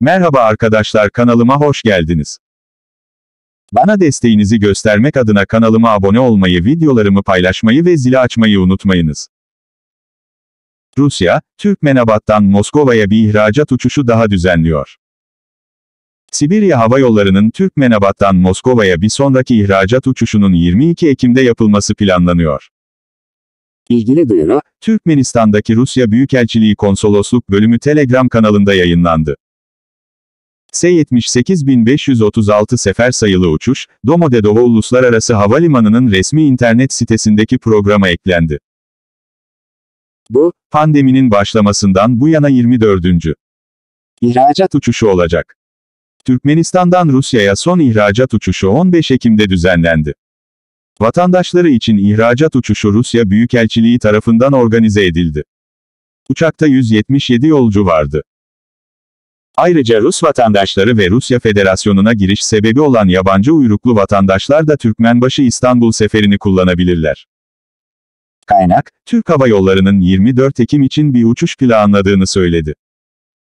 Merhaba arkadaşlar, kanalıma hoş geldiniz. Bana desteğinizi göstermek adına kanalıma abone olmayı, videolarımı paylaşmayı ve zili açmayı unutmayınız. Rusya, Türkmenabat'tan Moskova'ya bir ihracat uçuşu daha düzenliyor. Sibirya Hava Yolları'nın Türkmenabat'tan Moskova'ya bir sonraki ihracat uçuşunun 22 Ekim'de yapılması planlanıyor. İlgili duyuru, Türkmenistan'daki Rusya Büyükelçiliği Konsolosluk Bölümü Telegram kanalında yayınlandı. S-78.536 sefer sayılı uçuş, Domodedovo Uluslararası Havalimanı'nın resmi internet sitesindeki programa eklendi. Bu, pandeminin başlamasından bu yana 24. ihracat uçuşu olacak. Türkmenistan'dan Rusya'ya son ihracat uçuşu 15 Ekim'de düzenlendi. Vatandaşları için ihracat uçuşu Rusya Büyükelçiliği tarafından organize edildi. Uçakta 177 yolcu vardı. Ayrıca Rus vatandaşları ve Rusya Federasyonu'na giriş sebebi olan yabancı uyruklu vatandaşlar da Türkmenbaşı İstanbul seferini kullanabilirler. Kaynak, Türk Hava Yolları'nın 24 Ekim için bir uçuş planladığını söyledi.